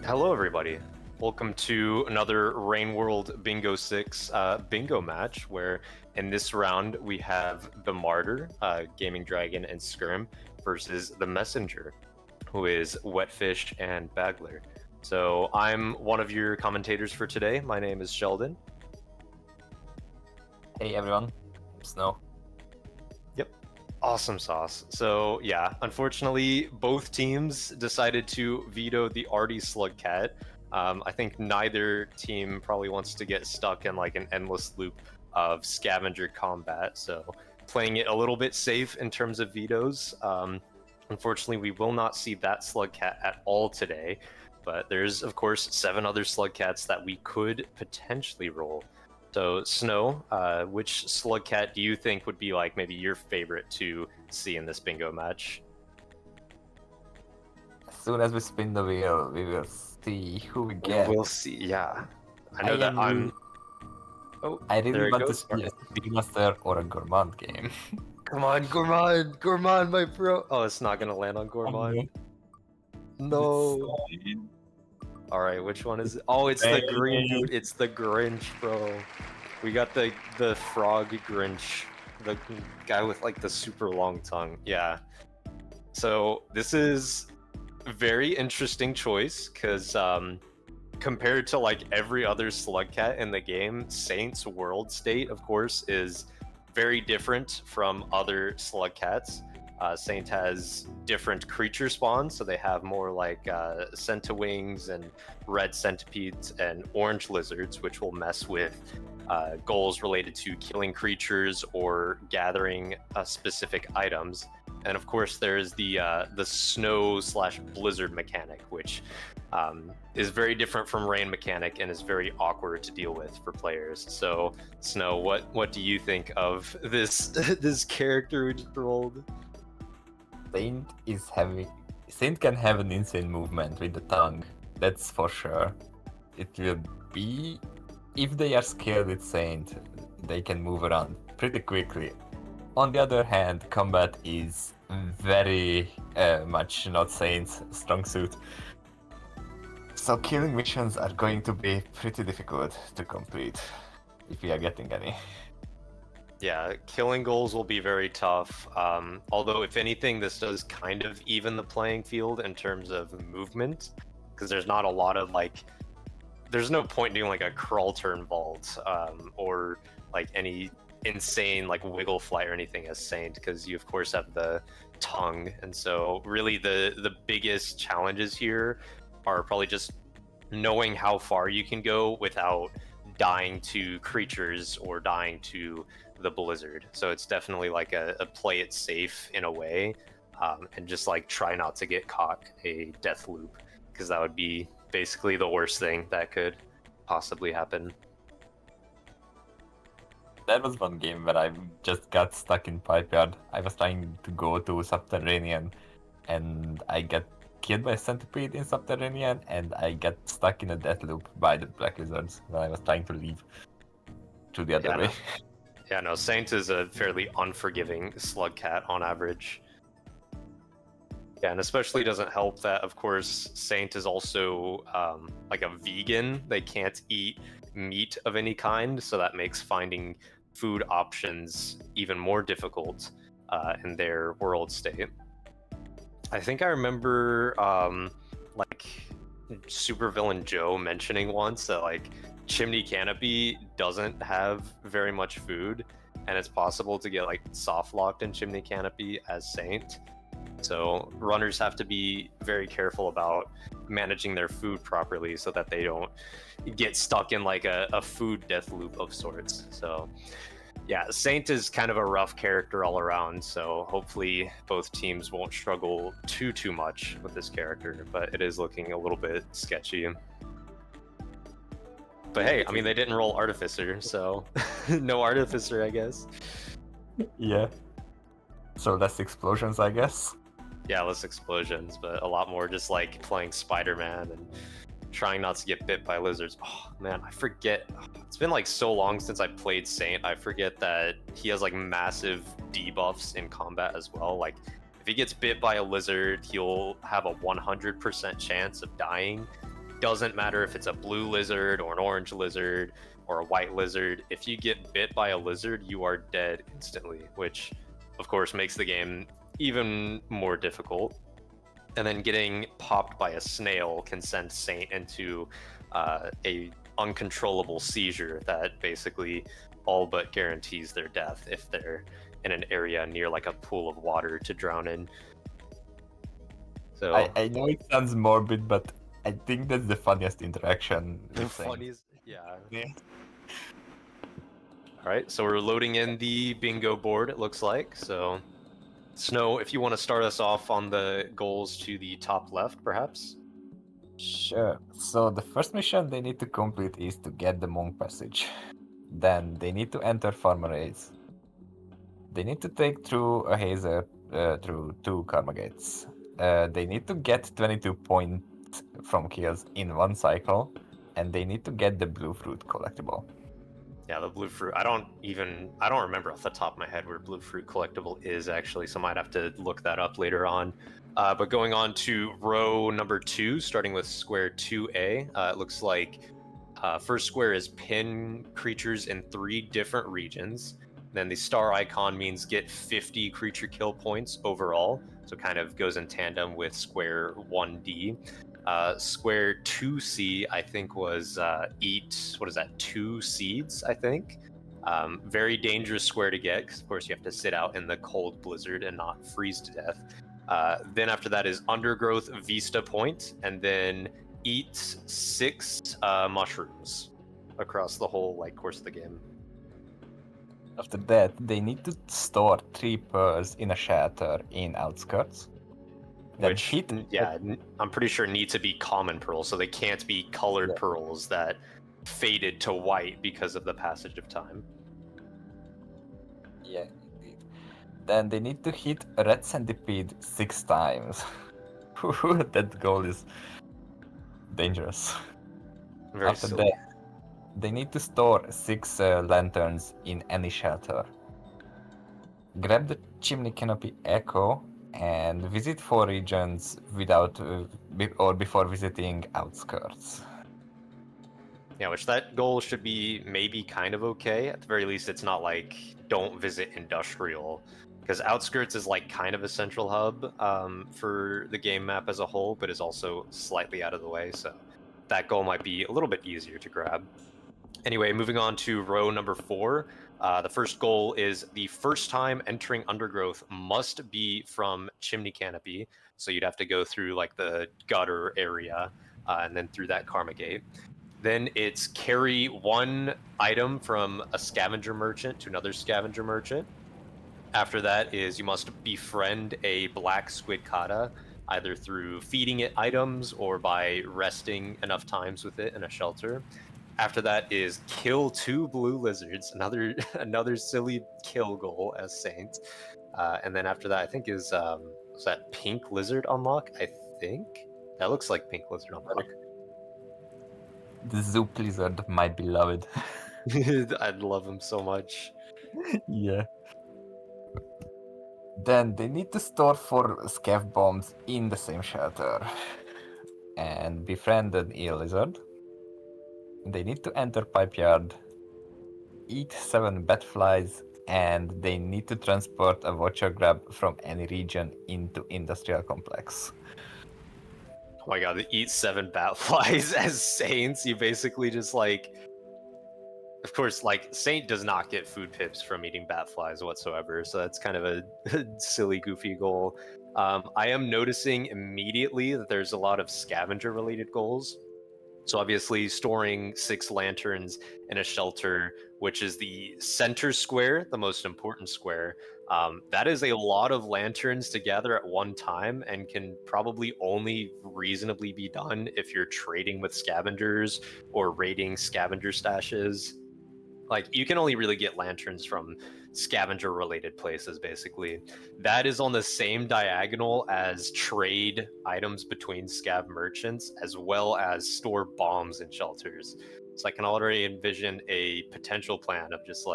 Hello, everybody. Welcome to another Rain World Bingo 6 bingo match, where in this round we have the Martyr, Gaming Dragon, and Skirm versus the Messenger, who is Wetfish and Bagler. So I'm one of your commentators for today. My name is Sheldon. Hey everyone, Snow. Yep. Awesome sauce. So yeah, unfortunately, both teams decided to veto the arty Slugcat. I think neither team probably wants to get stuck in like an endless loop of scavenger combat. So playing it a little bit safe in terms of vetoes. Unfortunately, we will not see that Slugcat at all today. But there's of course 7 other Slugcats that we could potentially roll. So, Snow, which Slugcat do you think would be like maybe your favorite to see in this bingo match? As soon as we spin the wheel, we will see who we get. We'll see. Yeah, I know that I'm. Oh, I there really it want to goes. see a Speedmaster or a Gourmand game. Come on, Gourmand, my bro. Oh, it's not gonna land on Gourmand. No. All right, which one is it? Oh, it's the green dude. It's the Grinch, bro. We got the frog Grinch, the guy with like the super long tongue. Yeah. So this is a very interesting choice because compared to like every other Slugcat in the game, Saint's world state, of course, is very different from other Slugcats. Saint has different creature spawns, so they have more like centowings and red centipedes and orange lizards, which will mess with goals related to killing creatures or gathering specific items. And of course, there's the snow/blizzard mechanic, which is very different from rain mechanic and is very awkward to deal with for players. So, Snow, what do you think of this this character we just rolled? Saint can have an insane movement with the tongue. That's for sure. It will be if they are skilled with Saint, they can move around pretty quickly. On the other hand, combat is very much not Saint's strong suit. So killing missions are going to be pretty difficult to complete, if we are getting any. Yeah, killing goals will be very tough. Although, if anything, this does kind of even the playing field in terms of movement, because there's not a lot of like, there's no point doing like a crawl turn vault or like any insane like wiggle fly or anything as Saint, because you of course have the tongue, and so really the biggest challenges here are probably just knowing how far you can go without dying to creatures or dying to the blizzard. So it's definitely like a play it safe in a way, and just like try not to get caught a death loop, because that would be basically the worst thing that could possibly happen. There was one game where I just got stuck in Pipeyard. I was trying to go to Subterranean and I got killed by a centipede in Subterranean and I got stuck in a death loop by the Black Lizards when I was trying to leave to the other way. No. Yeah, no, Saint is a fairly unforgiving Slugcat on average. Yeah, and especially doesn't help that, of course, Saint is also like a vegan. They can't eat meat of any kind, so that makes finding food options even more difficult in their world state. I think I remember like supervillain Joe mentioning once that like Chimney Canopy doesn't have very much food, and it's possible to get like soft locked in Chimney Canopy as Saint. So runners have to be very careful about managing their food properly so that they don't get stuck in like a food death loop of sorts. So yeah, Saint is kind of a rough character all around, so hopefully both teams won't struggle too much with this character, but it is looking a little bit sketchy. But hey, I mean, they didn't roll Artificer, so no Artificer, I guess. Yeah. So less explosions, I guess. Yeah, less explosions, but a lot more just like playing Spider-Man and trying not to get bit by lizards. Oh man, I forget. It's been like so long since I played Saint. I forget that he has like massive debuffs in combat as well. Like if he gets bit by a lizard, he'll have a 100% chance of dying. doesn't matter if it's a blue lizard or an orange lizard or a white lizard. If you get bit by a lizard, you are dead instantly, which of course makes the game even more difficult. And then getting popped by a snail can send Saint into a uncontrollable seizure that basically all but guarantees their death if they're in an area near like a pool of water to drown in. So I know it sounds morbid, but I think that's the funniest interaction. the with Saint. funniest, yeah. Yeah. All right, so we're loading in the bingo board, it looks like. So, Snow, if you want to start us off on the goals to the top left, perhaps? Sure. So the first mission they need to complete is to get the monk passage. Then they need to enter farmer race. They need to take through a hazer through 2 karma gates. They need to get 22 points from kills in 1 cycle, and they need to get the blue fruit collectible. Yeah, the blue fruit. I don't remember off the top of my head where blue fruit collectible is actually, so I might have to look that up later on. But going on to row number 2, starting with square 2A, it looks like first square is pin creatures in 3 different regions. Then the star icon means get 50 creature kill points overall, so kind of goes in tandem with square 1D. Square 2C, I think, was eat, 2 seeds, I think. Very dangerous square to get, because of course you have to sit out in the cold blizzard and not freeze to death. Then after that is Undergrowth Vista Point, and then eat 6 mushrooms across the whole course of the game. After that, they need to store 3 pearls in a shelter in outskirts. Then Which, I'm pretty sure need to be common pearls, so they can't be colored pearls that faded to white because of the passage of time. Yeah, indeed. Then they need to hit a red centipede 6 times. That goal is dangerous. Very After silly. that, they need to store 6 lanterns in any shelter. Grab the chimney canopy echo and visit 4 regions before visiting outskirts. Yeah, which that goal should be maybe kind of okay. At the very least, it's not like don't visit industrial, because outskirts is kind of a central hub for the game map as a whole, but is also slightly out of the way. So that goal might be a little bit easier to grab. Anyway, moving on to row number 4. The first goal is the first time entering Undergrowth must be from Chimney Canopy. So you'd have to go through the gutter area and then through that Karma Gate. Then it's carry 1 item from a scavenger merchant to another scavenger merchant. After that is you must befriend a black squid kata, either through feeding it items or by resting enough times with it in a shelter. After that is kill 2 blue lizards, another silly kill goal as Saint. And then after that, I think is that pink lizard unlock? I think that looks like pink lizard unlock. The Zoop Lizard, my beloved. I'd love him so much. Yeah. Then they need to store 4 scav bombs in the same shelter. And befriend an eel lizard. They need to enter pipe yard, eat 7 bat flies, and they need to transport a watcher grab from any region into industrial complex. Oh my god, they eat 7 bat flies as Saints. You basically just of course, Saint does not get food pips from eating bat flies whatsoever, so that's kind of a silly, goofy goal. I am noticing immediately that there's a lot of scavenger-related goals. So obviously storing 6 lanterns in a shelter, which is the center square, the most important square. That is a lot of lanterns to gather at one time and can probably only reasonably be done if you're trading with scavengers or raiding scavenger stashes. You can only really get lanterns from scavenger related places, basically. That is on the same diagonal as trade items between scav merchants, as well as store bombs in shelters. So I can already envision a potential plan of just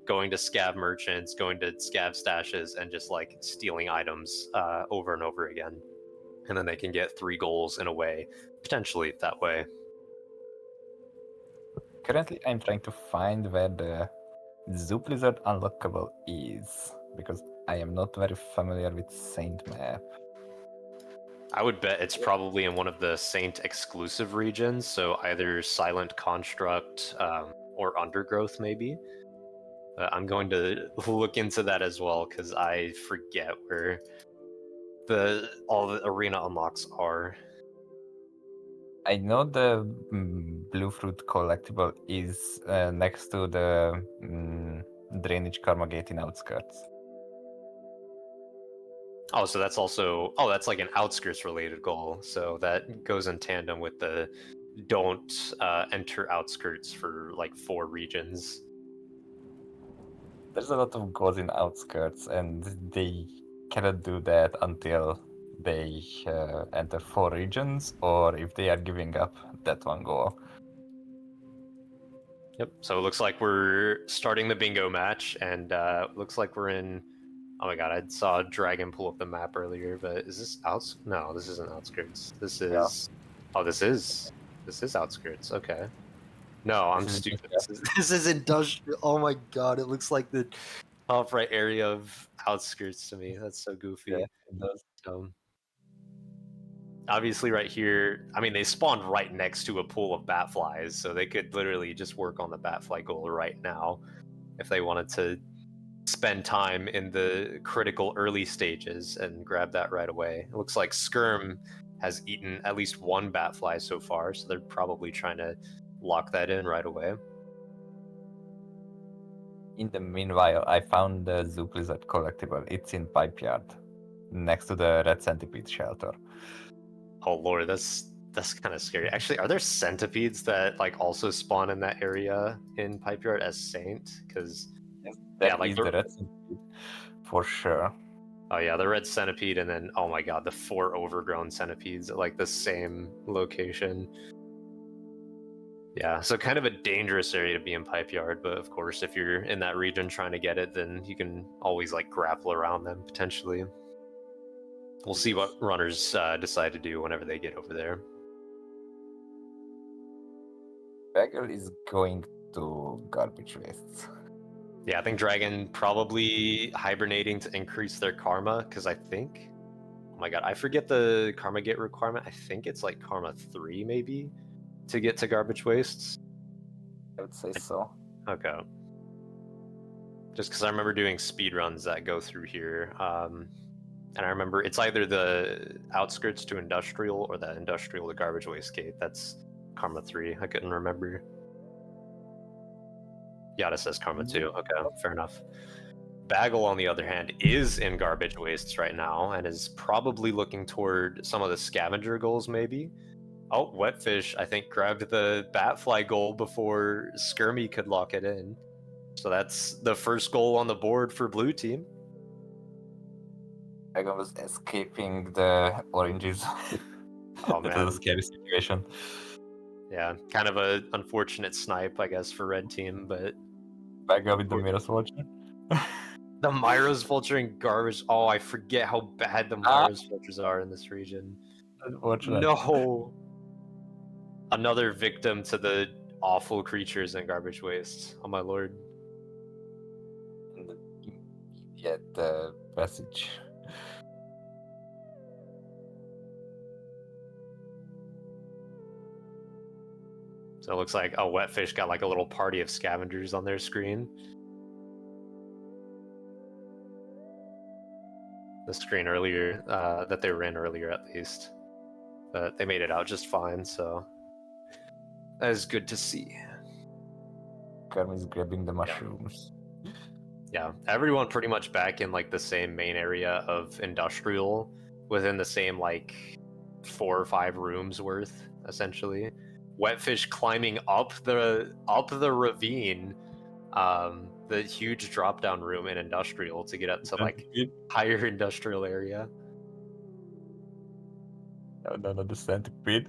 going to scav merchants, going to scav stashes, and just stealing items over and over again. And then they can get 3 goals in a way potentially that way. Currently, I'm trying to find where the Zoo Blizzard unlockable is, because I am not very familiar with Saint map. I would bet it's probably in one of the Saint exclusive regions, so either Silent Construct or Undergrowth, maybe. I'm going to look into that as well because I forget where all the arena unlocks are. I know the Blue Fruit collectible is next to the Drainage Karma Gate in Outskirts. Oh, so that's also that's like an outskirts related goal. So that goes in tandem with the don't enter outskirts for like 4 regions. There's a lot of goals in Outskirts, and they cannot do that until they enter 4 regions, or if they are giving up that one goal. Yep. So it looks like we're starting the bingo match, and looks like we're in. Oh my god! I saw a dragon pull up the map earlier, but is this outs? No, this isn't outskirts. This is. Oh, this is outskirts. Okay. No, I'm stupid. This is industrial. Oh my god! It looks like the top right area of outskirts to me. That's so goofy. Yeah, it does. Obviously right here, I mean, they spawned right next to a pool of batflies, so they could literally just work on the batfly goal right now if they wanted to spend time in the critical early stages and grab that right away. It looks like Skirm has eaten at least 1 batfly so far, so they're probably trying to lock that in right away. In the meanwhile, I found the Zoo Blizzard collectible. It's in Pipe Yard, next to the Red Centipede shelter. Oh lord, that's kind of scary. Actually, are there centipedes that like also spawn in that area in Pipe Yard as Saint? Because That is the Red Centipede, for sure. Oh yeah, the red centipede, and then oh my god, the 4 overgrown centipedes at like the same location. Yeah, so kind of a dangerous area to be in Pipe Yard, but of course, if you're in that region trying to get it, then you can always like grapple around them potentially. We'll see what runners decide to do whenever they get over there. Bagel is going to garbage wastes. Yeah, I think Dragon probably hibernating to increase their karma, because I think, oh my god, I forget the karma gate requirement. I think it's like karma 3 maybe to get to garbage wastes. I would say so. Okay. Just because I remember doing speed runs that go through here, and I remember it's either the outskirts to industrial or the industrial to garbage waste gate. That's karma 3. I couldn't remember. Yada says karma 2. Okay, fair enough. Bagel, on the other hand, is in garbage wastes right now and is probably looking toward some of the scavenger goals, maybe. Oh, Wetfish, I think, grabbed the Batfly goal before Skirmy could lock it in. So that's the first goal on the board for blue team. Dragon was escaping the oranges. Oh man, that was a scary situation. Yeah, kind of a unfortunate snipe, I guess, for red team, but Bagel with the Mirror's Vulture. the Myros vulturing garbage. Oh, I forget how bad the Myros vultures are in this region. Unfortunate. No, another victim to the awful creatures in garbage waste. Oh my lord. Yeah, the passage. So it looks like a Wetfish got like a little party of scavengers on their screen. The screen earlier, that they were in earlier at least. But they made it out just fine, so that is good to see. Kerm is grabbing the mushrooms. Yeah, everyone pretty much back in like the same main area of industrial, within the same like 4 or 5 rooms worth, essentially. Wetfish climbing up the ravine, the huge drop down room in industrial to get up to like higher industrial area. No, the centipede.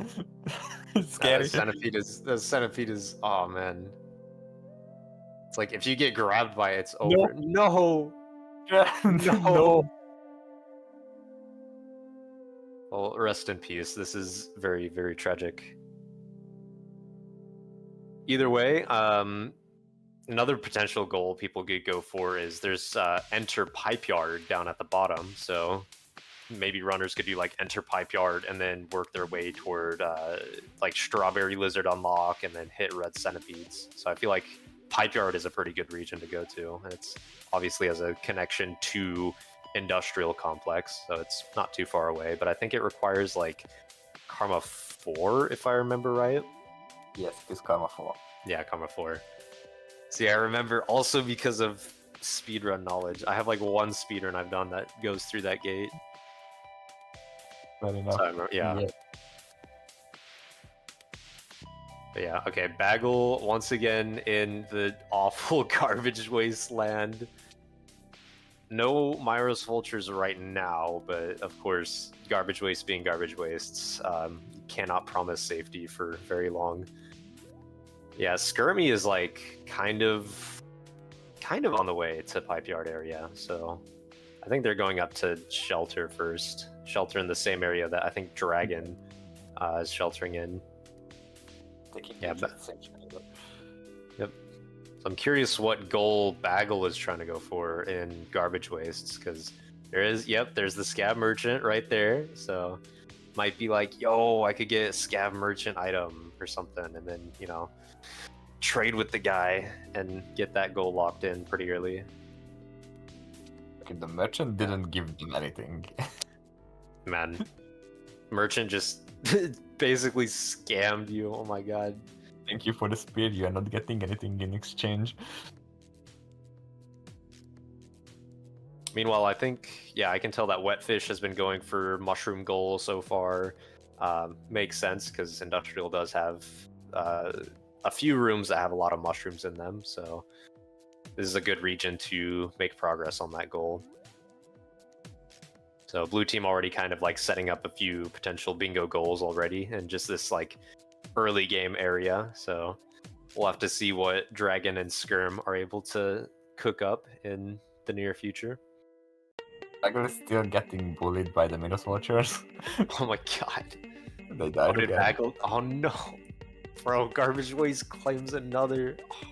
It's scary. The centipede is oh man. It's like if you get grabbed by it, it's over. No. No. Well, rest in peace. This is very, very tragic. Either way, another potential goal people could go for is there's enter pipe yard down at the bottom. So maybe runners could do like enter pipe yard and then work their way toward like strawberry lizard unlock and then hit red centipedes. So I feel like pipe yard is a pretty good region to go to. It's obviously has a connection to industrial complex, so it's not too far away, but I think it requires like Karma 4 if I remember right. Yes, it is Karma 4. Yeah, Karma 4. See, I remember also because of speedrun knowledge. I have like one speedrun I've done that goes through that gate. Fair enough. So I remember, yeah. But yeah, okay, Bagel once again in the awful garbage wasteland. No Myros Vultures right now, but of course, garbage waste being garbage wastes, cannot promise safety for very long. Yeah, Skirmy is like kind of on the way to Pipe Yard area, so I think they're going up to Shelter first. Shelter in the same area that I think Dragon is sheltering in. Yeah, but... Yep. So I'm curious what goal Bagel is trying to go for in garbage wastes, because there's the Scab Merchant right there, so might be like, yo, I could get a Scab Merchant item or something, and then, you know, trade with the guy and get that goal locked in pretty early. Okay, the merchant didn't give them anything. Man, merchant just basically scammed you. Oh my god. Thank you for the speed. You are not getting anything in exchange. Meanwhile, I think, yeah, I can tell that Wetfish has been going for mushroom goal so far. Makes sense because Industrial does have a few rooms that have a lot of mushrooms in them, so this is a good region to make progress on that goal. So blue team already kind of like setting up a few potential bingo goals already in just this like early game area. So we'll have to see what Dragon and Skirm are able to cook up in the near future. Dragon is still getting bullied by the Minos Watchers. Oh my god. They died again. Bagel? Oh no. Bro, Garbage Waste claims another. Oh.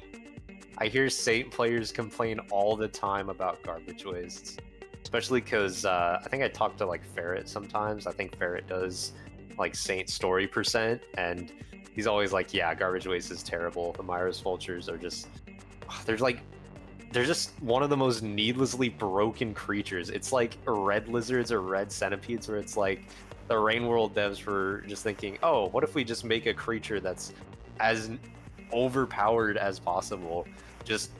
I hear Saint players complain all the time about Garbage Wastes. Especially because I think I talk to like Ferret sometimes. I think Ferret does like Saint story %, and he's always like, yeah, Garbage Waste is terrible. The Myros Vultures are just, they're just one of the most needlessly broken creatures. It's like red lizards or red centipedes, where it's like the Rain World devs were just thinking, oh, what if we just make a creature that's as overpowered as possible, just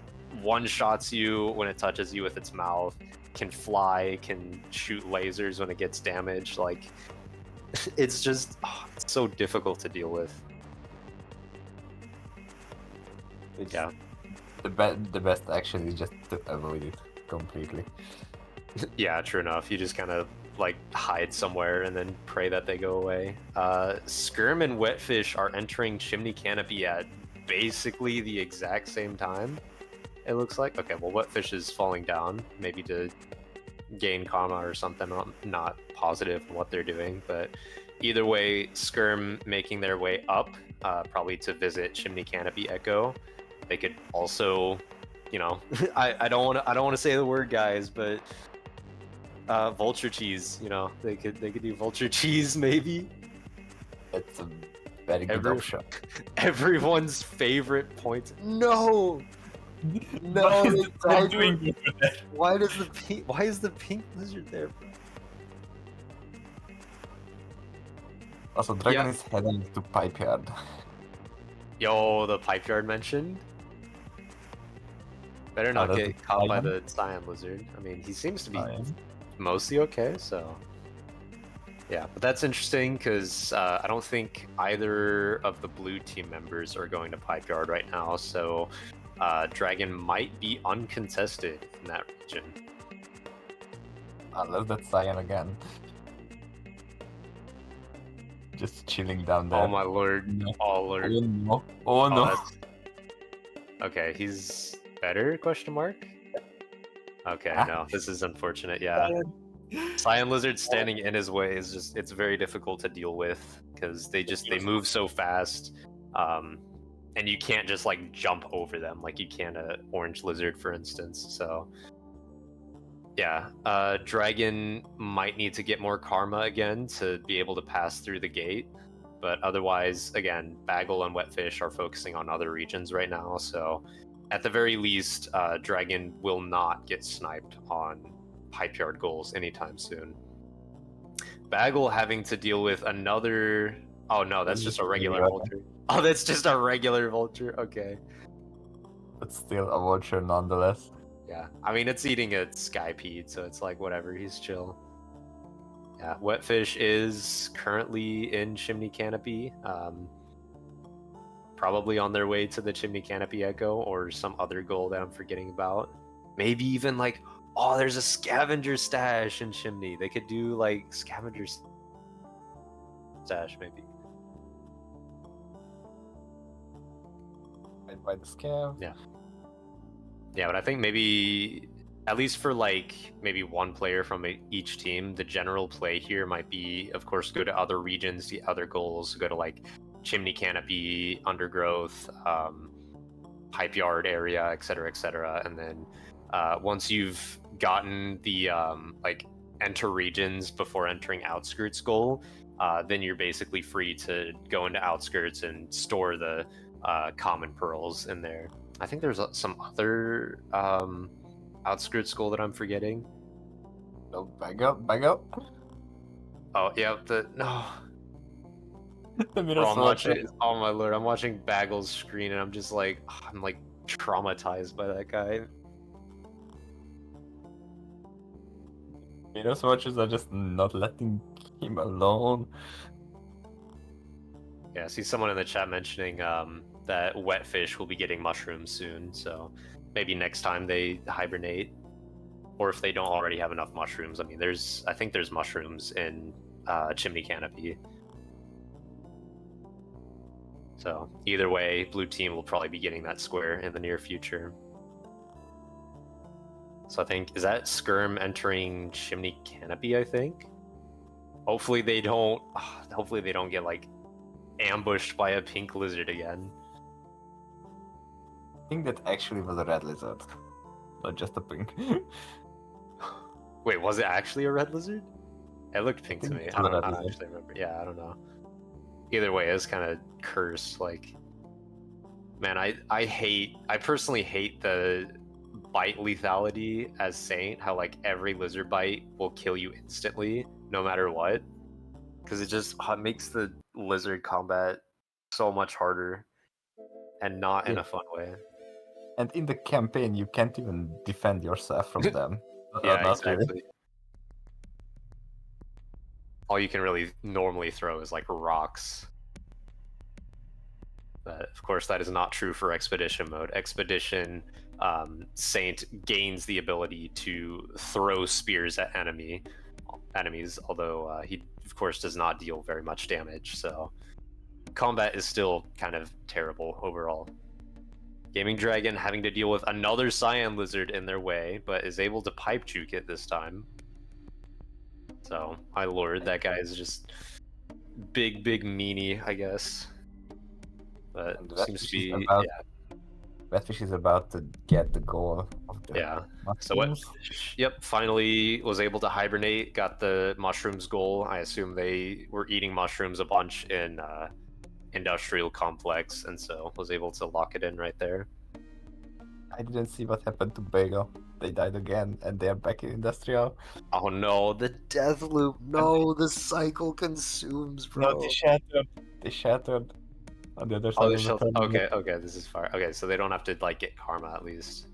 one-shots you when it touches you with its mouth, can fly, can shoot lasers when it gets damaged. Like, it's just, it's so difficult to deal with. Yeah. The best actually is just to avoid it completely. Yeah, true enough. You just kind of like hide somewhere and then pray that they go away. Skirm and Wetfish are entering Chimney Canopy at basically the exact same time, it looks like. Okay, well, Wetfish is falling down, maybe to gain karma or something. I'm not positive on what they're doing, but either way, Skirm making their way up, probably to visit Chimney Canopy Echo. They could also, you know, I don't want to say the word, guys, but vulture cheese, you know, they could do vulture cheese maybe. It's a very good option. Everyone's favorite point. No. No, Why doing that? Why is the pink lizard there, bro? Also, Dragon is heading to Pipe Yard. Yo, the Pipe Yard mentioned. Better not get caught by the Cyan Lizard. I mean, he seems to be mostly okay, so... Yeah, but that's interesting, because I don't think either of the blue team members are going to Pipe Yard right now, so Dragon might be uncontested in that region. Unless that's Cyan again. Just chilling down there. Oh my lord. No. Oh lord. Oh no. Oh no. Okay, he's better, question mark? Okay, no, this is unfortunate, yeah. Cyan Lizard standing in his way is just, it's very difficult to deal with because they move so fast, and you can't just like jump over them like you can a Orange Lizard, for instance. So yeah, Dragon might need to get more karma again to be able to pass through the gate, but otherwise, again, Bagel and Wetfish are focusing on other regions right now, so at the very least, Dragon will not get sniped on Pipeyard goals anytime soon. Bagel having to deal with another... Oh no, that's just a regular vulture. Oh, that's just a regular vulture, okay. But still a vulture nonetheless. Yeah, I mean, it's eating a Skypede, so it's like, whatever, he's chill. Yeah, Wetfish is currently in Chimney Canopy. Probably on their way to the Chimney Canopy Echo or some other goal that I'm forgetting about. Maybe even like, oh, there's a scavenger stash in Chimney. They could do like scavenger stash, maybe. Right by the scav. Yeah. Yeah, but I think maybe, at least for like maybe one player from each team, the general play here might be, of course, go to other regions, the other goals, go to like Chimney Canopy, Undergrowth, Pipe Yard area, etc., and then once you've gotten the like enter regions before entering Outskirts goal, then you're basically free to go into Outskirts and store the common pearls in there. I think there's some other Outskirts goal that I'm forgetting. No, back up. Oh, yeah, no. The Bro, I'm watching, oh my lord, I'm watching Bagel's screen and I'm just like, I'm like traumatized by that guy. Minos watchers are just not letting him alone. Yeah, I see someone in the chat mentioning that Wetfish will be getting mushrooms soon, so maybe next time they hibernate, or if they don't already have enough mushrooms. I mean, I think there's mushrooms in Chimney Canopy. So either way, blue team will probably be getting that square in the near future. So I think, is that Skirm entering Chimney Canopy, I think? Hopefully they don't get like ambushed by a pink lizard again. I think that actually was a red lizard, not just a pink. Wait, was it actually a red lizard? It looked pink to me. I don't actually remember. Yeah, I don't know. Either way, it's kind of cursed. Like, man, I personally hate the bite lethality as Saint. How like every lizard bite will kill you instantly, no matter what. Because it just makes the lizard combat so much harder, and not in a fun way. And in the campaign, you can't even defend yourself from them. Yeah, exactly. Really. All you can really normally throw is like rocks. But of course, that is not true for Expedition mode. Expedition, Saint gains the ability to throw spears at enemies, although he, of course, does not deal very much damage, so combat is still kind of terrible overall. Gaming Dragon having to deal with another Cyan Lizard in their way, but is able to pipe juke it this time. So, my lord, that guy is just big meanie, I guess. But seems to be, Wetfish is about to get the goal of the So Wetfish, finally was able to hibernate, got the mushrooms goal. I assume they were eating mushrooms a bunch in Industrial Complex, and so was able to lock it in right there. I didn't see what happened to Bagel. They died again, and they're back in Industrial. Oh no, the death loop! No, the cycle consumes, bro. No, they shattered. On the other side of the tunnel. Okay, this is far. Okay, so they don't have to like get karma at least.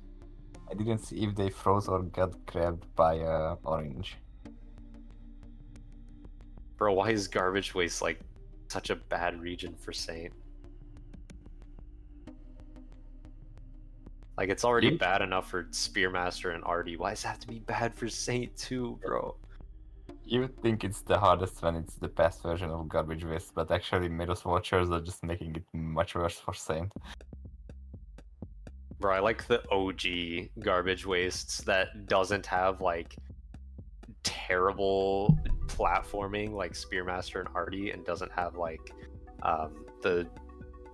I didn't see if they froze or got grabbed by orange. Bro, why is Garbage Waste like such a bad region for Saint? Like, it's already bad enough for Spearmaster and Artie. Why does it have to be bad for Saint too, bro? You would think it's the hardest when it's the past version of Garbage Waste, but actually Miros Watchers are just making it much worse for Saint. Bro, I like the OG Garbage Wastes that doesn't have, like, terrible platforming like Spearmaster and Artie, and doesn't have like the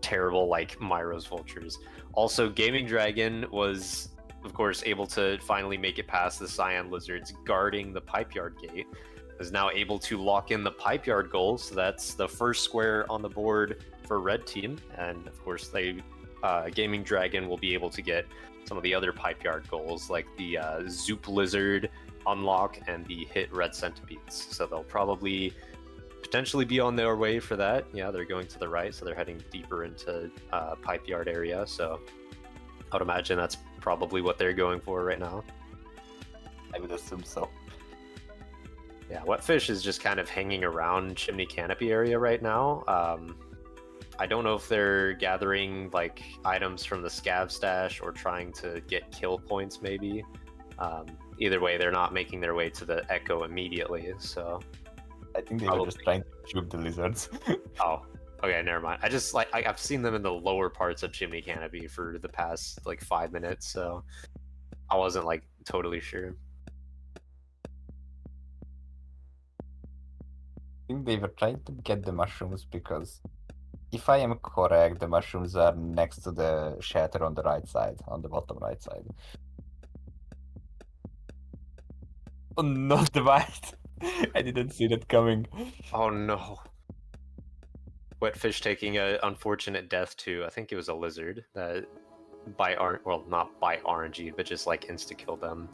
terrible like Myros Vultures. Also, Gaming Dragon was, of course, able to finally make it past the Cyan Lizards guarding the Pipe Yard gate. Is now able to lock in the Pipe Yard goal, so that's the first square on the board for Red Team, and of course they Gaming Dragon will be able to get some of the other Pipe Yard goals like the Zoop Lizard unlock and the hit Red Centipedes. So they'll probably potentially be on their way for that. Yeah, they're going to the right, so they're heading deeper into Pipe Yard area. So I would imagine that's probably what they're going for right now. I would assume so. Yeah, Wetfish is just kind of hanging around Chimney Canopy area right now. I don't know if they're gathering like items from the scav stash or trying to get kill points maybe. Either way, they're not making their way to the Echo immediately, so... I think they were just trying to shoot the lizards. Oh, okay, never mind. I just like I've seen them in the lower parts of Chimney Canopy for the past like 5 minutes, so I wasn't like totally sure. I think they were trying to get the mushrooms because, if I am correct, the mushrooms are next to the shelter on the right side, on the bottom right side. Oh, not the white! I didn't see that coming. Oh no. Wetfish taking an unfortunate death too. I think it was a lizard that not by RNG, but just like insta-killed them.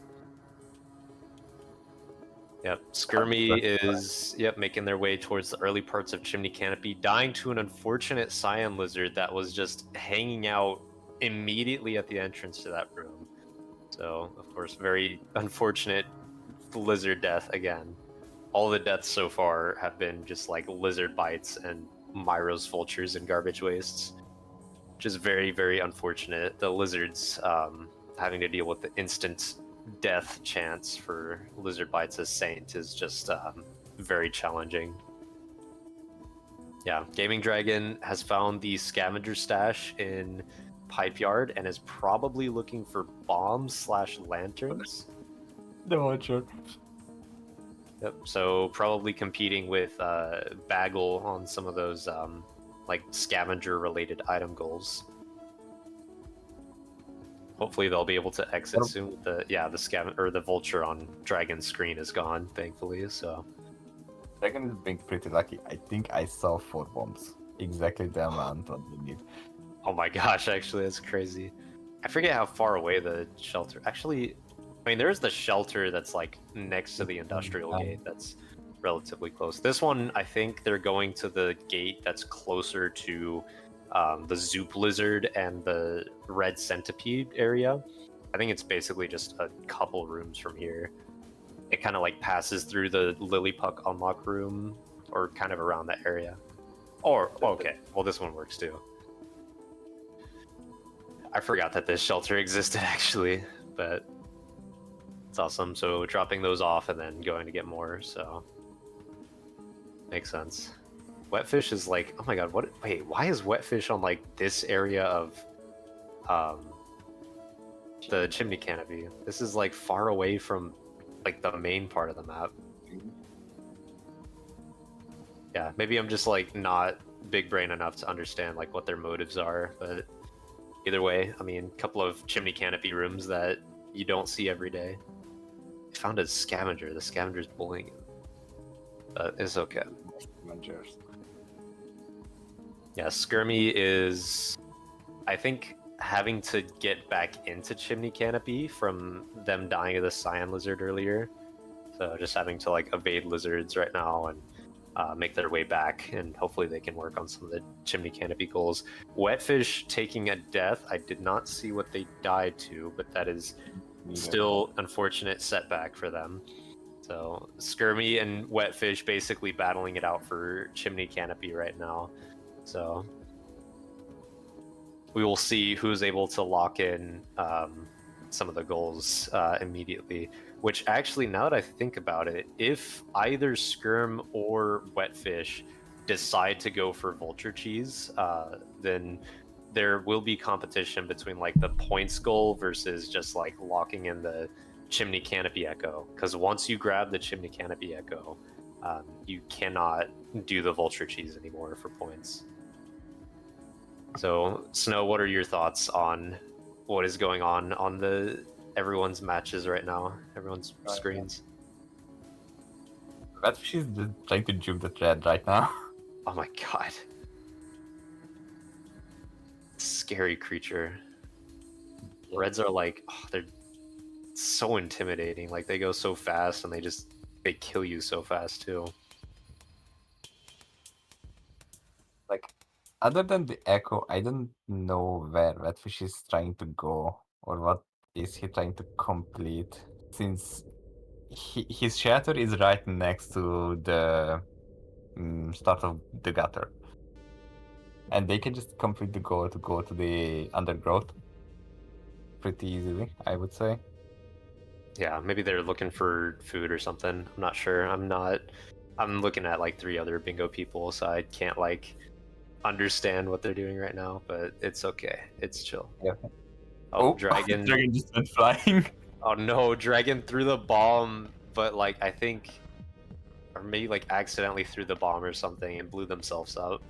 Yep, Skirmy is making their way towards the early parts of Chimney Canopy, dying to an unfortunate Cyan Lizard that was just hanging out immediately at the entrance to that room. So, of course, very unfortunate lizard death again. All the deaths so far have been just like lizard bites and Myros Vultures and garbage wastes, which is very, very unfortunate. The lizards having to deal with the instant death chance for lizard bites as Saint is just very challenging. Yeah, Gaming Dragon has found the scavenger stash in Pipe Yard and is probably looking for bombs/lanterns. The vulture. Yep, so probably competing with Bagel on some of those like scavenger-related item goals. Hopefully they'll be able to exit soon. The vulture on Dragon's screen is gone, thankfully. So Dragon is being pretty lucky. I think I saw 4 bombs. Exactly the amount that we need. Oh my gosh, actually, that's crazy. I forget how far away the shelter. Actually, I mean, there's the shelter that's like next to the industrial gate. That's relatively close. This one, I think they're going to the gate that's closer to the Zoop Lizard and the Red Centipede area. I think it's basically just a couple rooms from here. It kind of like passes through the Lillipuck unlock room, or kind of around that area. Or, okay, well this one works too. I forgot that this shelter existed actually, but it's awesome. So dropping those off and then going to get more, so makes sense. Wetfish is like, oh my god, wait, why is Wetfish on like this area of the Chimney Canopy? This is like far away from like the main part of the map. Yeah, maybe I'm just like not big brain enough to understand like what their motives are, but either way, I mean, a couple of Chimney Canopy rooms that you don't see every day. I found a scavenger. The scavenger's bullying him. But it's okay. Scavengers. Yeah, Skirmy is, I think, having to get back into Chimney Canopy from them dying of the Cyan Lizard earlier. So just having to like evade lizards right now and make their way back, and hopefully they can work on some of the Chimney Canopy goals. Wetfish taking a death. I did not see what they died to, but that is still unfortunate setback for them. So Skirmy and Wetfish basically battling it out for Chimney Canopy right now. So we will see who's able to lock in some of the goals immediately. Which actually, now that I think about it, if either Skirm or Wetfish decide to go for Vulture Cheese, then there will be competition between like the points goal versus just like locking in the chimney canopy echo, because once you grab the chimney canopy echo, you cannot do the vulture cheese anymore for points. So, Snow, what are your thoughts on what is going on the everyone's matches right now, everyone's screens? Redfish is just trying to juke the thread right now. Oh my god. Scary creature. Reds are like, oh, they're so intimidating. Like, they go so fast and they kill you so fast too. Like, other than the echo, I don't know where Redfish is trying to go or what is he trying to complete, since his shatter is right next to the start of the gutter, and they can just complete the goal to go to the undergrowth pretty easily, I would say. Yeah, maybe they're looking for food or something. I'm not sure. I'm looking at like 3 other bingo people, so I can't like understand what they're doing right now, but it's okay. It's chill. Yeah. Oh, dragon. Dragon just went flying. Oh no, dragon threw the bomb, but like I think, or maybe like accidentally threw the bomb or something and blew themselves up.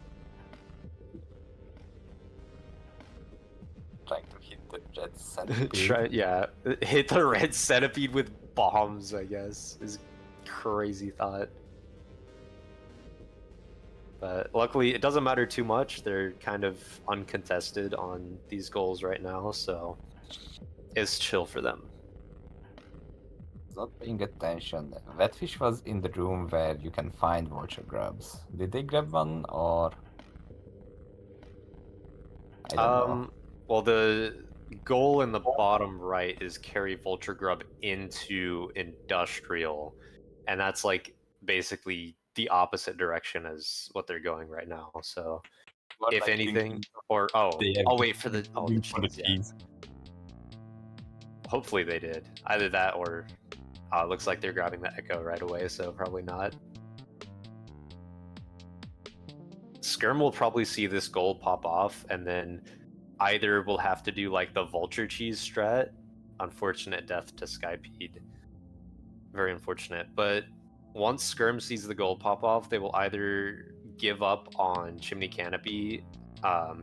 Trying to hit the red centipede. Yeah, hit the red centipede with bombs, I guess, is crazy thought. But luckily, it doesn't matter too much. They're kind of uncontested on these goals right now, so it's chill for them. Not paying attention. Redfish was in the room where you can find vulture grubs. Did they grab one, or I don't know. Well, the goal in the bottom right is carry vulture grub into industrial, and that's like basically the opposite direction as what they're going right now. So, What if I anything, think or they have I'll wait for the for the cheese. Yeah. cheese. Hopefully they did either that or it looks like they're grabbing the echo right away, so probably not. Skirm will probably see this goal pop off, and then either we'll have to do like the vulture cheese strat. Unfortunate death to Skypede. Very unfortunate. But once Skirm sees the goal pop off, they will either give up on Chimney Canopy,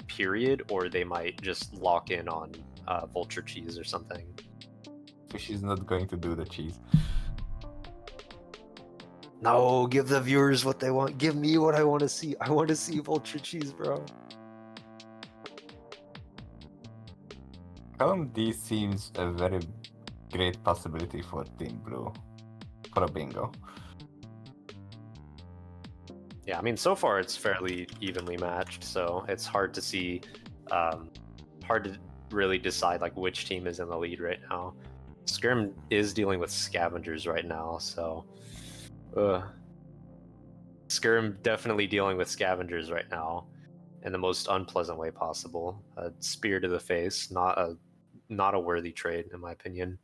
period, or they might just lock in on vulture cheese or something. Fish is not going to do the cheese. No, give the viewers what they want. Give me what I want to see. I want to see vulture cheese, bro. Column D seems a very great possibility for Team Blue, for a bingo. Yeah, I mean, so far it's fairly evenly matched, so it's hard to see, hard to really decide like which team is in the lead right now. Skirm is dealing with scavengers right now, so Skirm definitely dealing with scavengers right now in the most unpleasant way possible. A spear to the face, not a worthy trade in my opinion.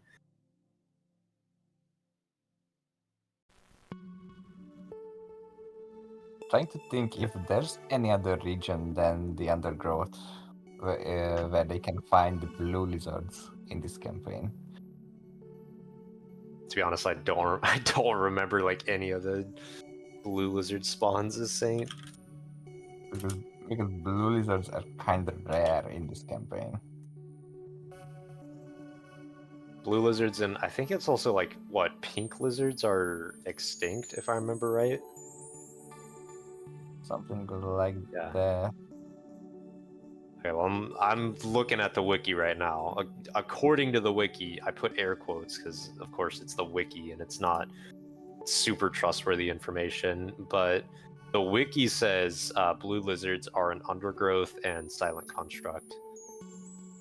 Trying to think if there's any other region than the undergrowth where they can find the blue lizards in this campaign. To be honest, I don't remember like any of the blue lizard spawns as Saint. Because blue lizards are kind of rare in this campaign. Blue lizards, and I think it's also like what, pink lizards are extinct if I remember right. Something like Yeah. that. Okay, well, I'm looking at the wiki right now. According to the wiki, I put air quotes because, of course, it's the wiki and it's not super trustworthy information. But the wiki says blue lizards are an undergrowth and silent construct.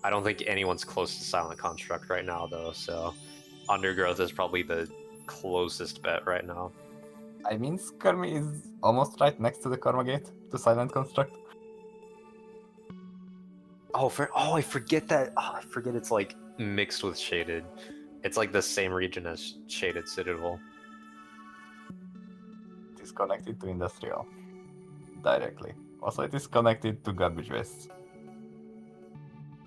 I don't think anyone's close to silent construct right now, though. So undergrowth is probably the closest bet right now. I mean, Skirmy is almost right next to the Karma Gate, to Silent Construct. Oh, I forget that. Oh, I forget it's like mixed with Shaded. It's like the same region as Shaded Citadel. It is connected to Industrial directly. Also, it is connected to Garbage Waste.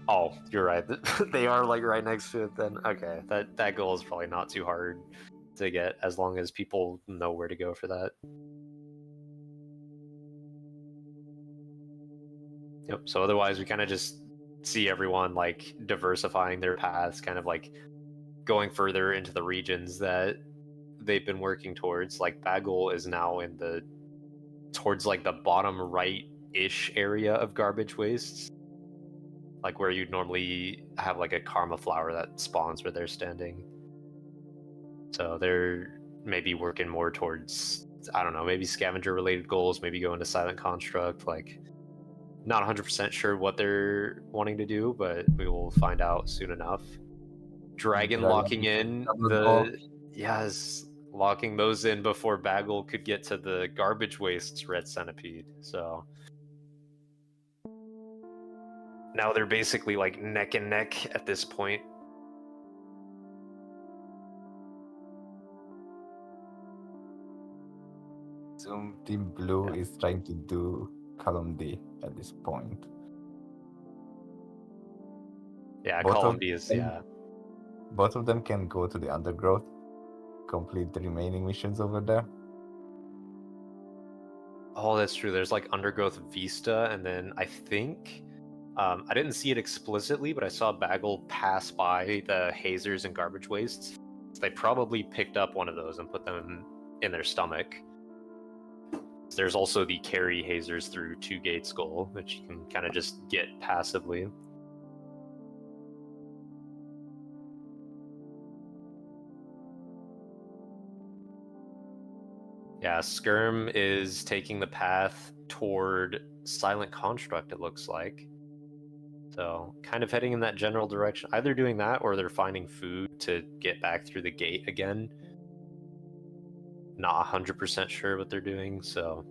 Oh, you're right. They are like right next to it then. Okay, that goal is probably not too hard to get as long as people know where to go for that. Yep, so otherwise we kind of just see everyone like diversifying their paths, kind of like going further into the regions that they've been working towards. Like Bagel is now in the towards like the bottom right-ish area of garbage wastes. Like where you'd normally have like a karma flower that spawns where they're standing. So they're maybe working more towards, I don't know, maybe scavenger related goals, maybe go into silent construct, like not 100% sure what they're wanting to do, but we will find out soon enough. Dragon locking in the, yes, locking those in before Bagel could get to the garbage wastes red centipede. So now they're basically like neck and neck at this point. Zoom Team Blue is trying to do column D at this point. Yeah, column D is, yeah. Both of them can go to the undergrowth, complete the remaining missions over there. Oh, that's true. There's like Undergrowth Vista, and then I think I didn't see it explicitly, but I saw Bagel pass by the hazers and garbage wastes. So they probably picked up one of those and put them in their stomach. There's also the carry hazers through 2 Gates goal, which you can kind of just get passively. Yeah, Skirm is taking the path toward Silent Construct, it looks like. So, kind of heading in that general direction. Either doing that or they're finding food to get back through the gate again. Not 100% sure what they're doing, so.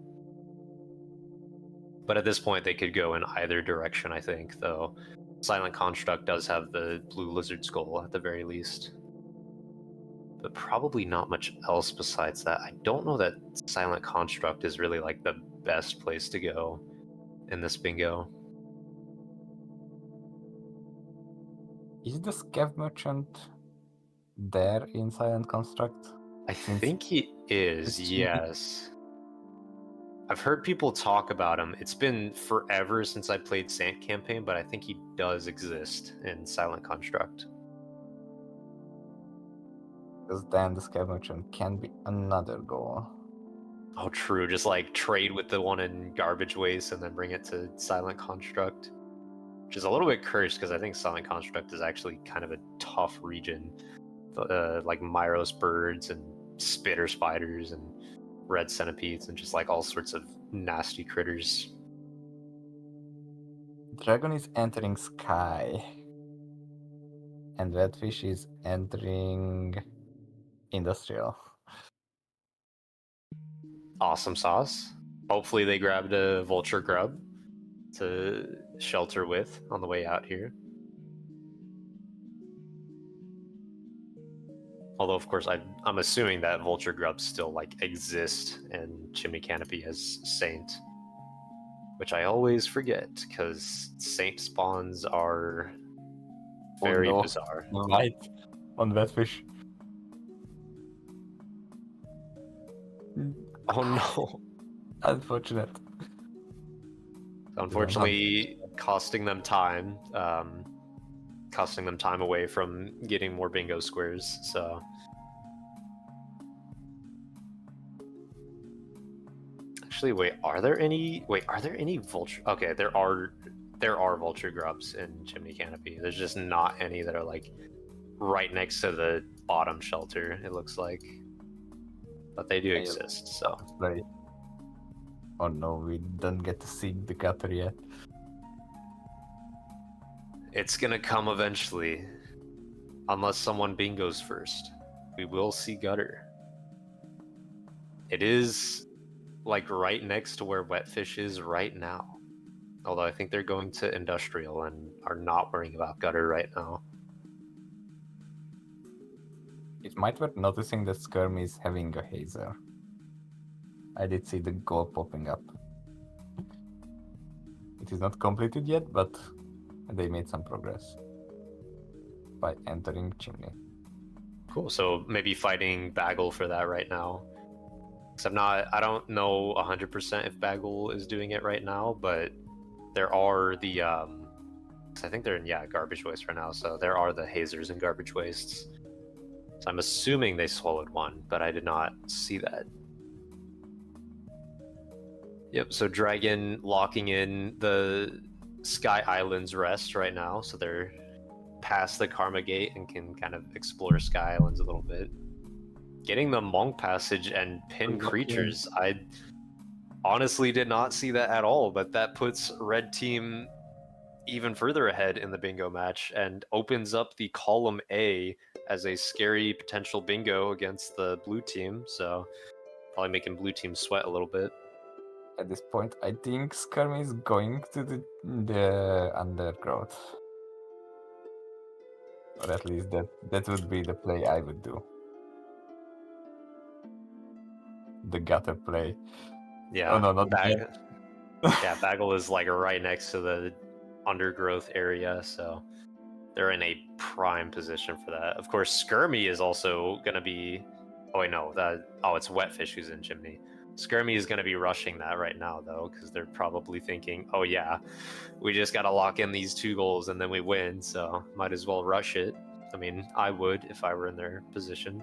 But at this point, they could go in either direction, I think, though. Silent Construct does have the blue lizard skull at the very least. But probably not much else besides that. I don't know that Silent Construct is really like the best place to go in this bingo. Is the Scav Merchant there in Silent Construct? I think he is, yes. I've heard people talk about him. It's been forever since I played Sant Campaign, but I think he does exist in Silent Construct. Because then the Scav Merchant can be another goal. Oh, true. Just like trade with the one in Garbage Waste and then bring it to Silent Construct. Which is a little bit cursed because I think Silent Construct is actually kind of a tough region. Like Myros birds and spitter spiders and red centipedes and just like all sorts of nasty critters. Dragon is entering Sky. And Redfish is entering Industrial. Awesome sauce. Hopefully they grabbed a vulture grub to shelter with on the way out here. Although, of course, I'm assuming that vulture grubs still like exist in Chimney Canopy as Saint, which I always forget because Saint spawns are very bizarre. Right on Redfish. Oh no! Unfortunate. Unfortunately, costing them time. Costing them time away from getting more bingo squares. So. Actually, wait, are there any vulture? Okay, there are vulture grubs in Chimney Canopy. There's just not any that are like right next to the bottom shelter, it looks like. But they do exist, so. Right. Oh no, we don't get to see the gutter yet. It's gonna come eventually. Unless someone bingos first. We will see gutter. It is like right next to where Wetfish is right now. Although I think they're going to Industrial and are not worrying about gutter right now. It might worth noticing that Skirm is having a hazer. I did see the goal popping up. It is not completed yet, but They made some progress by entering chimney. Cool. So maybe fighting Bagel for that right now. Because I don't know 100% if Bagel is doing it right now, but there are the, 'cause I think they're in, garbage waste right now, so there are the hazers and garbage wastes. So I'm assuming they swallowed one, but I did not see that. Yep, so Dragon locking in the Sky Islands rest right now, so they're past the Karma Gate and can kind of explore Sky Islands a little bit. Getting the Monk Passage and pin creatures, I honestly did not see that at all, but that puts Red Team even further ahead in the bingo match and opens up the column A as a scary potential bingo against the blue team, so probably making blue team sweat a little bit. At this point, I think Skirmy is going to the undergrowth. Or at least that would be the play I would do. The gutter play. Yeah. Oh no, not Bagel. Yeah, Bagel is like right next to the undergrowth area, so they're in a prime position for that. Of course, Skirmy is also gonna be. Oh wait, no, it's Wetfish who's in Chimney. Skirmy is gonna be rushing that right now though, because they're probably thinking, oh yeah, we just gotta lock in these 2 goals and then we win, so might as well rush it. I mean, I would if I were in their position.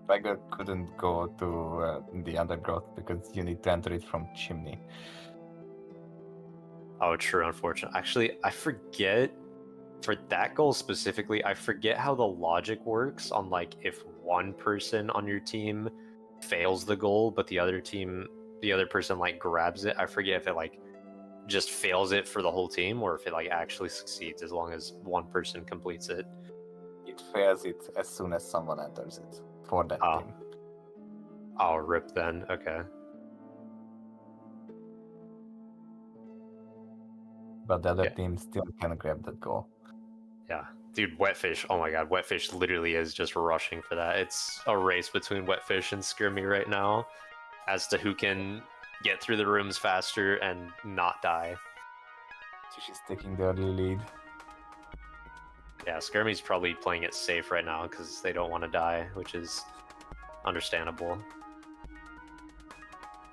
Bagger couldn't go to the undergrowth because you need to enter it from chimney. Oh, true, unfortunate. Actually, I forget, for that goal specifically, I forget how the logic works on, like, if one person on your team fails the goal, but the other person, like, grabs it. I forget if it, like, just fails it for the whole team, or if it, like, actually succeeds as long as one person completes it. It fails it as soon as someone enters it for that team. Oh, rip then. Okay. But the other team still can grab that goal. Yeah. Dude, Wetfish, oh my god, Wetfish literally is just rushing for that. It's a race between Wetfish and Skirmy right now as to who can get through the rooms faster and not die. So she's taking the early lead. Yeah, Skirmy's probably playing it safe right now because they don't want to die, which is understandable.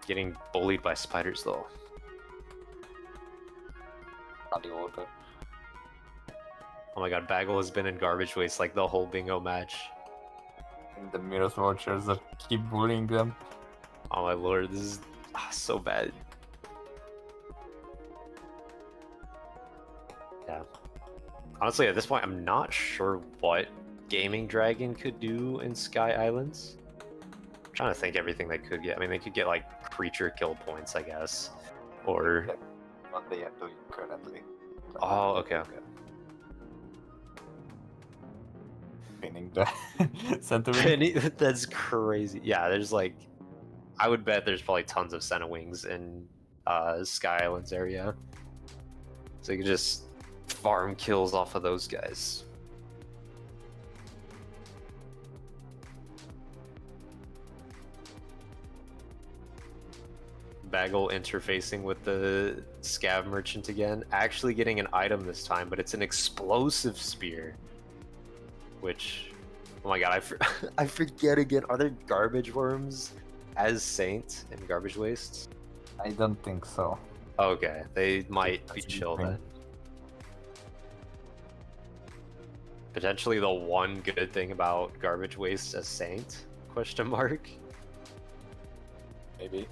Getting bullied by spiders though. On the order. Oh my god, Bagel has been in garbage waste like the whole bingo match. And the Mirror's Watchers are keep bullying them. Oh my lord, this is so bad. Yeah. Honestly, at this point, I'm not sure what Gaming Dragon could do in Sky Islands. I'm trying to think everything they could get. I mean, they could get, like, creature kill points, I guess. Or... What they are doing currently. Oh, okay. Pinning the center wing. That's crazy. Yeah, there's, like... I would bet there's probably tons of Center Wings in Sky Islands area. So you could just farm kills off of those guys. Bagel interfacing with the Scav Merchant again. Actually getting an item this time, but it's an explosive spear. Which, oh my god, I forget again. Are there garbage worms as Saint in garbage wastes? I don't think so. Okay, they might be chill then. Potentially the one good thing about garbage wastes as Saint? Question mark. Maybe.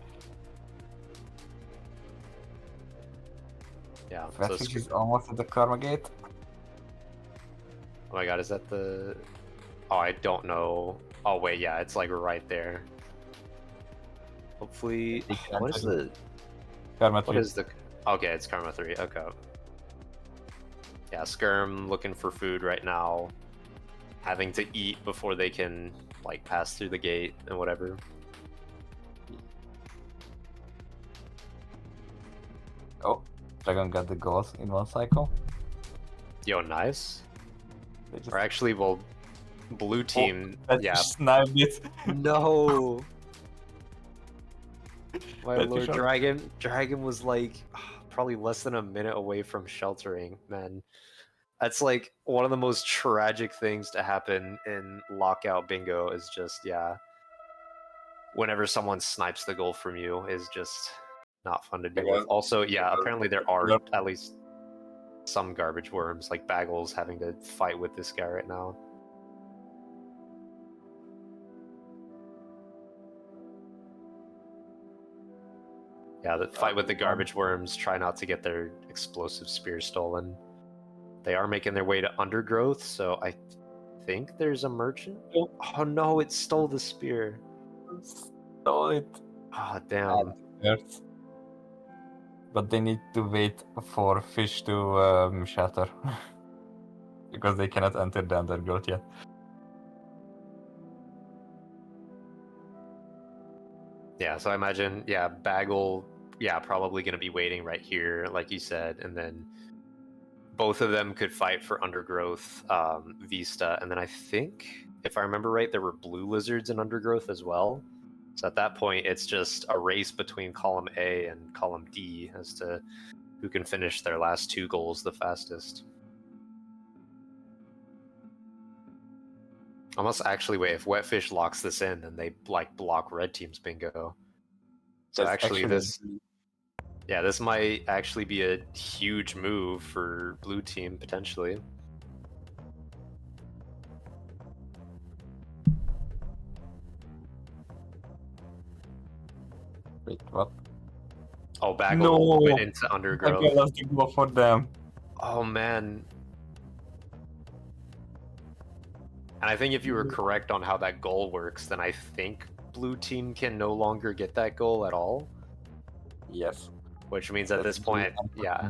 Yeah. Wetfish is almost at the Karma Gate. Oh my god, is that the... Oh, I don't know. Oh wait, yeah, it's like right there. Hopefully... What is the... Karma 3. What is the... Okay, it's Karma 3, okay. Yeah, Skirm looking for food right now. Having to eat before they can, like, pass through the gate and whatever. Oh, Dragon got the goals in one cycle. Yo, nice. Just... Or actually, well, blue team, yeah. Sniped it. No! My lord, Dragon was like, probably less than a minute away from sheltering, man. That's like one of the most tragic things to happen in Lockout Bingo is just, yeah, whenever someone snipes the goal from you is just not fun to deal with. Also, yeah, apparently there are at least some garbage worms, like Baggles having to fight with this guy right now. Yeah, the fight with the garbage worms, try not to get their explosive spear stolen. They are making their way to Undergrowth, so I think there's a merchant. Oh no, it stole the spear. Stole it. Ah, damn. Hurts. But they need to wait for fish to shatter. Because they cannot enter the Undergrowth yet. Yeah, so I imagine, yeah, Bagel, yeah, probably going to be waiting right here, like you said, and then both of them could fight for Undergrowth, Vista, and then I think, if I remember right, there were blue lizards in Undergrowth as well. So at that point, it's just a race between column A and column D as to who can finish their last 2 goals the fastest. I must actually wait, if Wetfish locks this in, then they like block red team's bingo. So actually this, yeah, this might actually be a huge move for blue team potentially. Wait, what? Oh, Bagel went into Undergrowth. I lost the goal for them. Oh man. And I think if you were correct on how that goal works, then I think blue team can no longer get that goal at all. Yes. Which means at this point, yeah,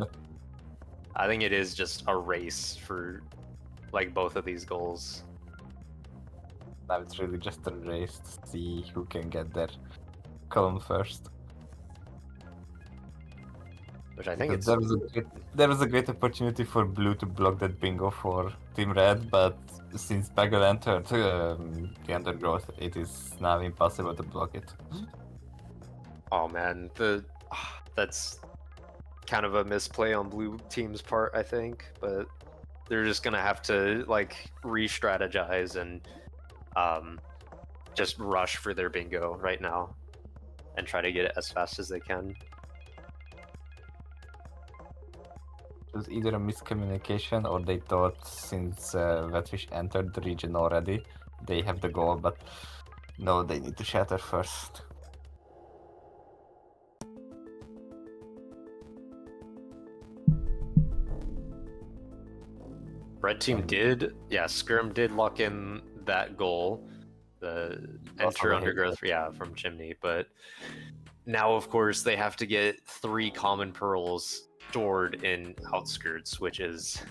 I think it is just a race for like both of these goals. Now it's really just a race to see who can get their column first. Which I think there was a great opportunity for blue to block that bingo for Team Red, but since Bagel entered the Undergrowth, it is now impossible to block it. Oh man, that's kind of a misplay on blue team's part, I think, but they're just gonna have to like re-strategize and just rush for their bingo right now and try to get it as fast as they can. It was either a miscommunication or they thought since Wetfish entered the region already, they have the goal, but no, they need to shatter first. Red team did, yeah, Skirm did lock in that goal, the enter Undergrowth, yeah, from Chimney, but now of course they have to get 3 common pearls stored in Outskirts, which is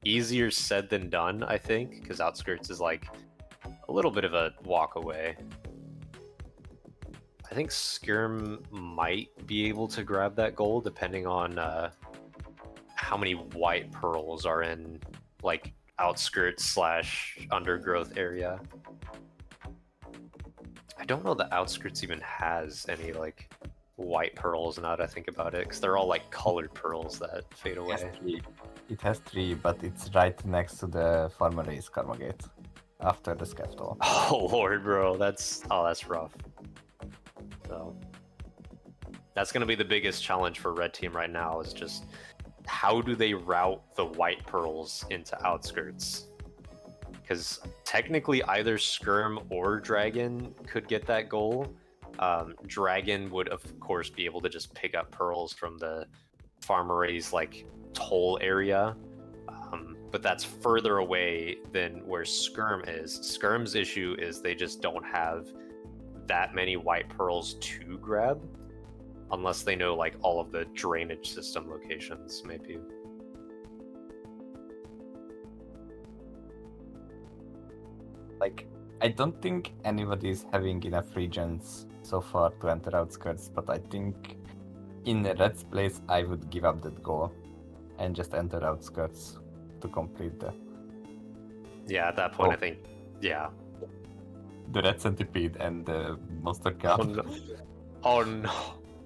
easier said than done, I think, because Outskirts is like a little bit of a walk away. I think Skirm might be able to grab that goal depending on how many white pearls are in like Outskirts / Undergrowth area. I don't know that Outskirts even has any like white pearls now that I think about it, because they're all like colored pearls that fade away. It has 3, but it's right next to the Farmer Race Karma Gate after the Scaffold. Oh lord, bro, that's rough. So that's gonna be the biggest challenge for red team right now, is just how do they route the white pearls into Outskirts? Because technically either Skirm or Dragon could get that goal. Dragon would of course be able to just pick up pearls from the Farmeray's like toll area, but that's further away than where Skirm is. Skirm's issue is they just don't have that many white pearls to grab, unless they know like all of the drainage system locations, maybe. Like, I don't think anybody is having enough regions so far to enter Outskirts, but I think in Red's place I would give up that goal and just enter Outskirts to complete the... Yeah, at that point I think, yeah. The Red Centipede and the Monster Cup. Oh no.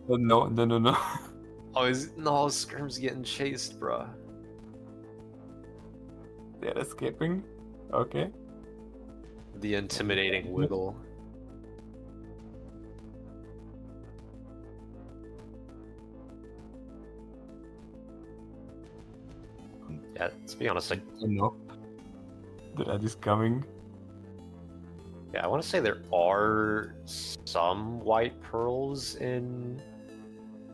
Oh no. No. Oh, no, Skirm's getting chased, bruh. They're escaping. Okay. The intimidating wiggle. Yeah, let's be honest. No. The red is coming. Yeah, I want to say there are some white pearls in.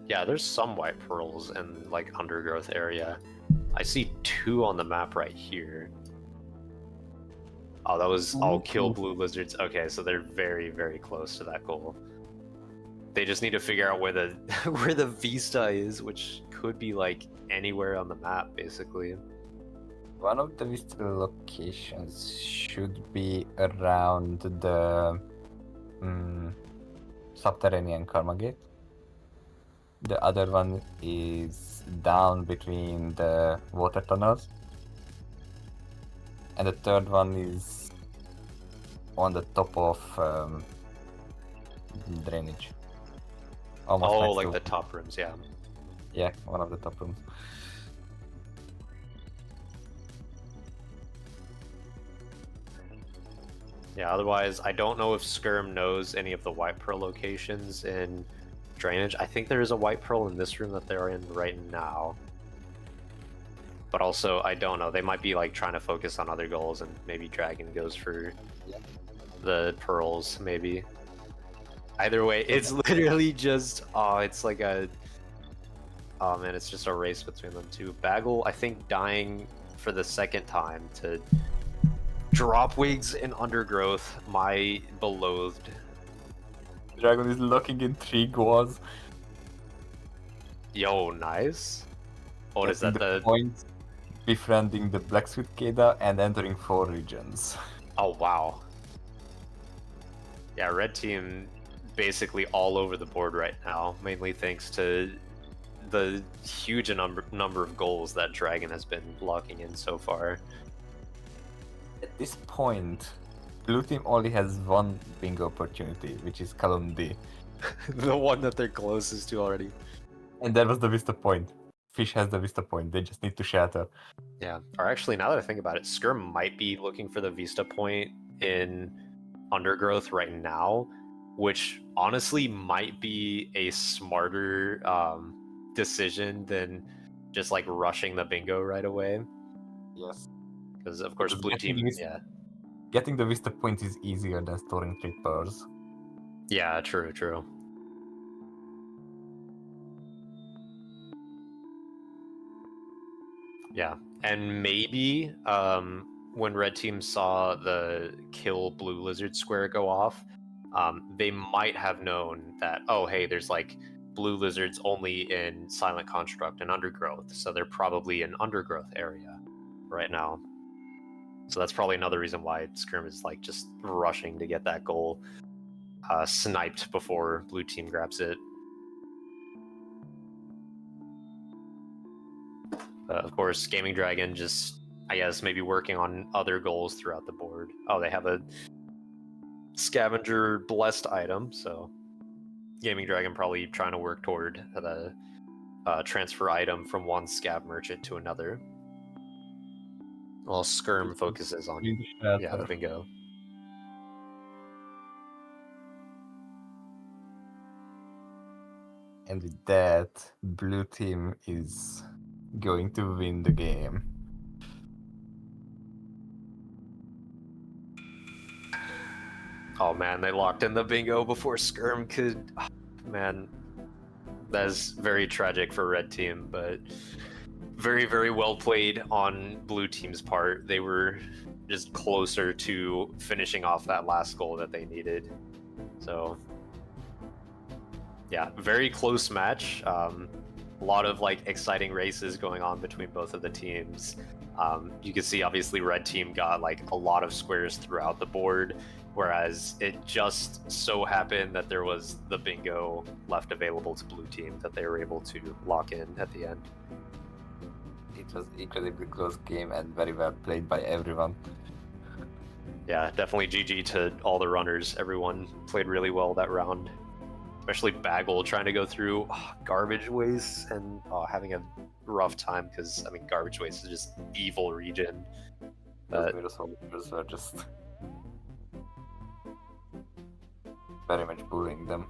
Yeah, there's some white pearls in like undergrowth area. I see 2 on the map right here. Oh, that was all kill blue lizards. Okay, so they're very, very close to that goal. They just need to figure out where the where the vista is, which could be like anywhere on the map, basically. One of the vista locations should be around the subterranean Karma Gate. The other one is down between the water tunnels. And the third one is on the top of drainage. Almost Oh, next like to... the top rooms, yeah. Yeah, one of the top rooms. Yeah, otherwise, I don't know if Skirm knows any of the white pearl locations in drainage. I think there is a white pearl in this room that they're in right now. But also, I don't know. They might be like trying to focus on other goals, and maybe Dragon goes for the pearls, maybe. Either way, it's literally just, oh, it's like a, oh man, it's just a race between them two. Bagel, I think, dying for the second time to drop wigs in undergrowth, my beloved. Dragon is locking in 3 goals. Yo, nice. What is that? The point, befriending the Blacksmith Keda and entering 4 regions. Oh wow. Yeah, red team basically all over the board right now, mainly thanks to the huge number of goals that Dragon has been locking in so far. At this point, blue team only has 1 bingo opportunity, which is column D. The one that they're closest to already. And that was the Vista point. Fish has the Vista point, they just need to shatter. Yeah, or actually, now that I think about it, Skirm might be looking for the Vista point in undergrowth right now, which honestly might be a smarter decision than just like rushing the bingo right away. Yes. Because of course, blue team, yeah. Getting the Vista point is easier than storing 3 pearls. Yeah, true, true. Yeah, and maybe when red team saw the kill blue lizard square go off, they might have known that, oh, hey, there's like blue lizards only in silent construct and undergrowth, so they're probably in undergrowth area right now. So that's probably another reason why Skirm is like just rushing to get that goal sniped before blue team grabs it. Of course, Gaming Dragon just, I guess, maybe working on other goals throughout the board. Oh, they have a scavenger blessed item, so Gaming Dragon probably trying to work toward the transfer item from one scav merchant to another. While Skirm focuses on the bingo. And with that, blue team is going to win the game. Oh man, they locked in the bingo before Skirm could... Oh, man, that is very tragic for red team, but very, very well played on blue team's part. They were just closer to finishing off that last goal that they needed. So yeah, very close match. A lot of like exciting races going on between both of the teams. You can see obviously red team got like a lot of squares throughout the board, whereas it just so happened that there was the bingo left available to blue team that they were able to lock in at the end. It was incredibly close game and very well played by everyone. Yeah, definitely GG to all the runners. Everyone played really well that round. especially Bagel trying to go through garbage waste and having a rough time because I mean garbage waste is just evil region. Those mirror soldiers are just very much bullying them.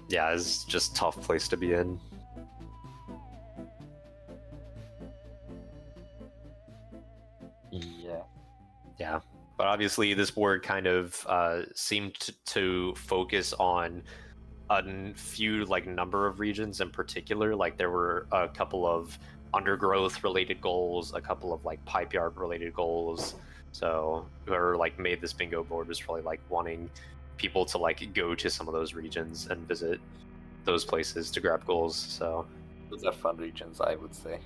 Yeah, it's just a tough place to be in. Yeah. Yeah, but obviously this board kind of seemed to focus on a few like number of regions in particular. Like there were a couple of undergrowth related goals, a couple of like pipe yard related goals. So whoever like made this bingo board was probably like wanting people to like go to some of those regions and visit those places to grab goals. So those are fun regions, I would say.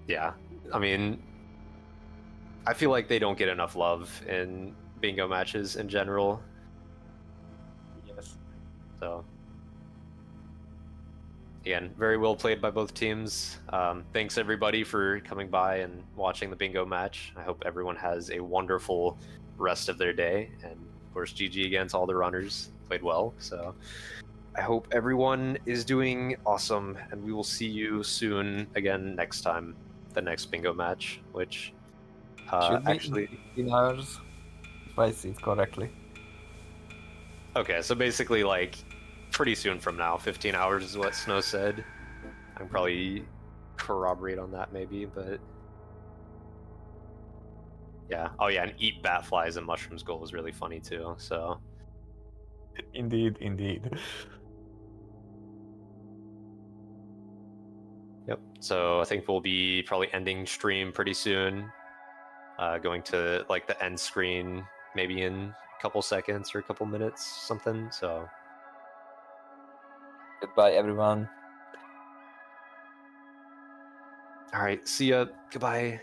Yeah, I mean, I feel like they don't get enough love in bingo matches in general. Yes. So again, very well played by both teams. Thanks everybody for coming by and watching the bingo match. I hope everyone has a wonderful rest of their day. And of course, GG against all the runners. Played well. So I hope everyone is doing awesome. And we will see you soon again next time, the next bingo match, which Should be actually... 15 hours, if I see it correctly. Okay, so basically like pretty soon from now, 15 hours is what Snow said. I can probably corroborate on that maybe, but yeah. Oh yeah, and eat bat flies and mushrooms goal was really funny too. So Indeed, indeed. yep. So I think we'll be probably ending stream pretty soon. Going to like the end screen maybe in a couple seconds or a couple minutes, something. So Goodbye, everyone. all right, see ya. Goodbye.